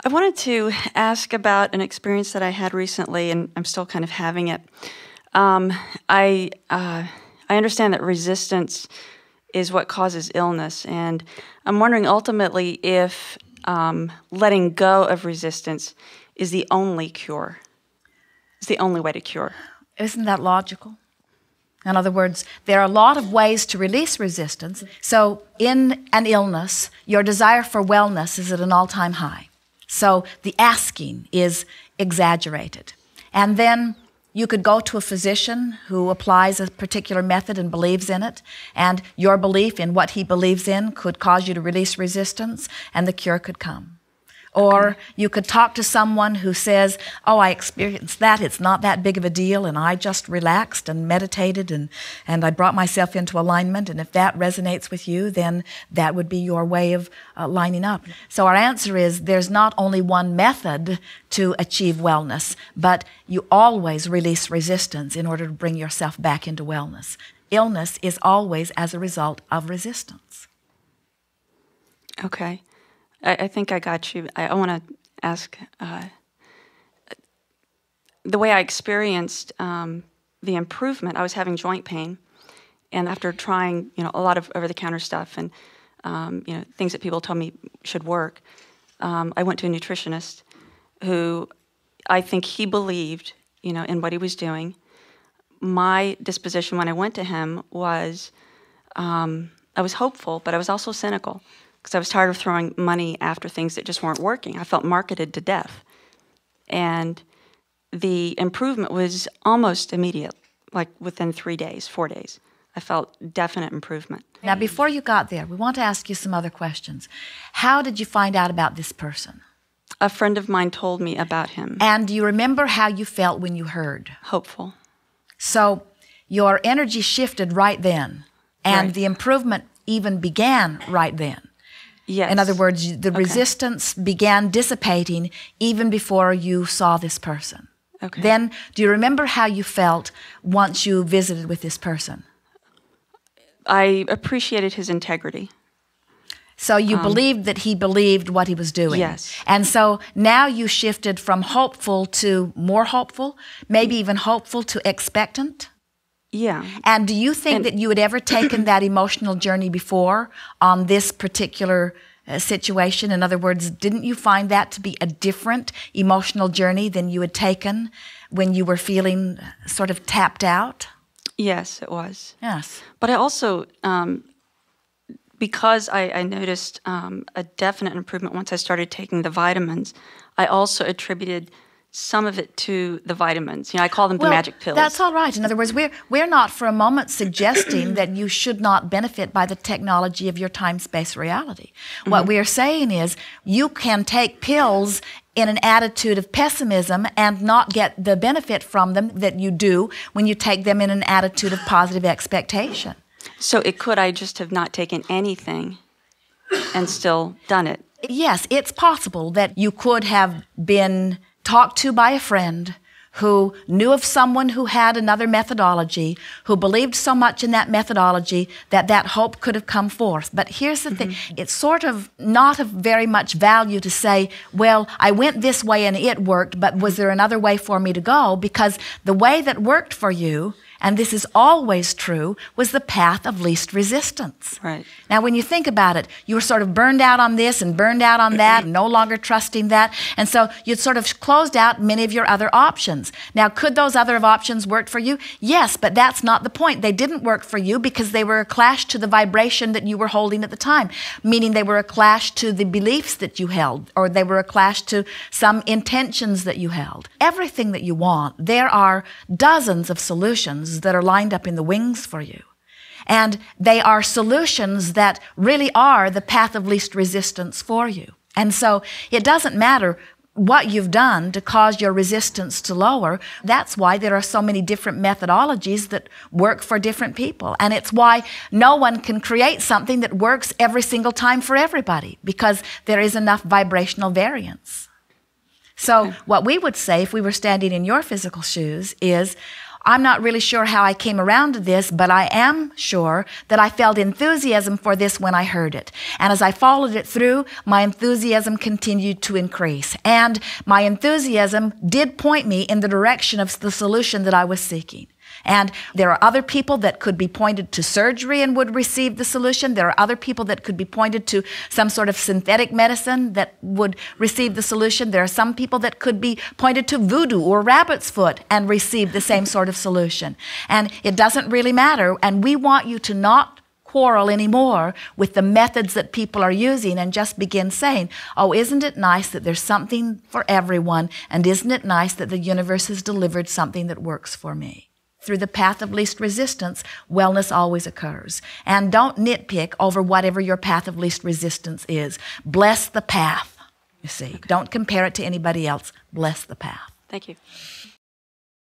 I wanted to ask about an experience that I had recently, and I'm still kind of having it. I understand that resistance is what causes illness, and I'm wondering ultimately if letting go of resistance is the only cure. It's the only way to cure. Isn't that logical? In other words, there are a lot of ways to release resistance. So in an illness, your desire for wellness is at an all-time high. So the asking is exaggerated. And then you could go to a physician who applies a particular method and believes in it, and your belief in what he believes in could cause you to release resistance, and the cure could come. Or you could talk to someone who says, oh, I experienced that, it's not that big of a deal, and I just relaxed and meditated and I brought myself into alignment, and if that resonates with you, then that would be your way of lining up. So our answer is there's not only one method to achieve wellness, but you always release resistance in order to bring yourself back into wellness. Illness is always as a result of resistance. Okay. I think I got you. I want to ask, the way I experienced the improvement, I was having joint pain, and after trying, a lot of over-the-counter stuff and, things that people told me should work, I went to a nutritionist who I think he believed, in what he was doing. My disposition when I went to him was, I was hopeful, but I was also cynical, because I was tired of throwing money after things that just weren't working. I felt marketed to death. And the improvement was almost immediate, like within 3 days, 4 days. I felt definite improvement. Now, before you got there, we want to ask you some other questions. How did you find out about this person? A friend of mine told me about him. And do you remember how you felt when you heard? Hopeful. So your energy shifted right then, and Right. the improvement even began right then. Yes. In other words, the resistance began dissipating even before you saw this person. Okay. Then, do you remember how you felt once you visited with this person? I appreciated his integrity. So you believed that he believed what he was doing. Yes. And so now you shifted from hopeful to more hopeful, maybe even hopeful to expectant? Yeah. And do you think that you had ever taken that emotional journey before on this particular situation? In other words, didn't you find that to be a different emotional journey than you had taken when you were feeling sort of tapped out? Yes, it was. Yes. But I also, because I noticed a definite improvement once I started taking the vitamins, I also attributed some of it to the vitamins. I call them the magic pills. That's all right. In other words, we're not for a moment suggesting that you should not benefit by the technology of your time-space reality. Mm-hmm. What we are saying is you can take pills in an attitude of pessimism and not get the benefit from them that you do when you take them in an attitude of positive expectation. So I just have not taken anything and still done it? Yes, it's possible that you could have been talked to by a friend who knew of someone who had another methodology, who believed so much in that methodology that that hope could have come forth. But here's the thing, it's sort of not of very much value to say, well, I went this way and it worked, but was there another way for me to go? Because the way that worked for you, and this is always true, was the path of least resistance. Right. Now, when you think about it, you were sort of burned out on this and burned out on that, and no longer trusting that, and so you'd sort of closed out many of your other options. Now, could those other options work for you? Yes, but that's not the point. They didn't work for you because they were a clash to the vibration that you were holding at the time, meaning they were a clash to the beliefs that you held, or they were a clash to some intentions that you held. Everything that you want, there are dozens of solutions that are lined up in the wings for you. And they are solutions that really are the path of least resistance for you. And so it doesn't matter what you've done to cause your resistance to lower. That's why there are so many different methodologies that work for different people. And it's why no one can create something that works every single time for everybody, because there is enough vibrational variance. So what we would say if we were standing in your physical shoes is, I'm not really sure how I came around to this, but I am sure that I felt enthusiasm for this when I heard it. And as I followed it through, my enthusiasm continued to increase. And my enthusiasm did point me in the direction of the solution that I was seeking. And there are other people that could be pointed to surgery and would receive the solution. There are other people that could be pointed to some sort of synthetic medicine that would receive the solution. There are some people that could be pointed to voodoo or rabbit's foot and receive the same sort of solution. And it doesn't really matter. And we want you to not quarrel anymore with the methods that people are using and just begin saying, oh, isn't it nice that there's something for everyone? And isn't it nice that the universe has delivered something that works for me? Through the path of least resistance, wellness always occurs. And don't nitpick over whatever your path of least resistance is. Bless the path, you see. Okay. Don't compare it to anybody else. Bless the path. Thank you.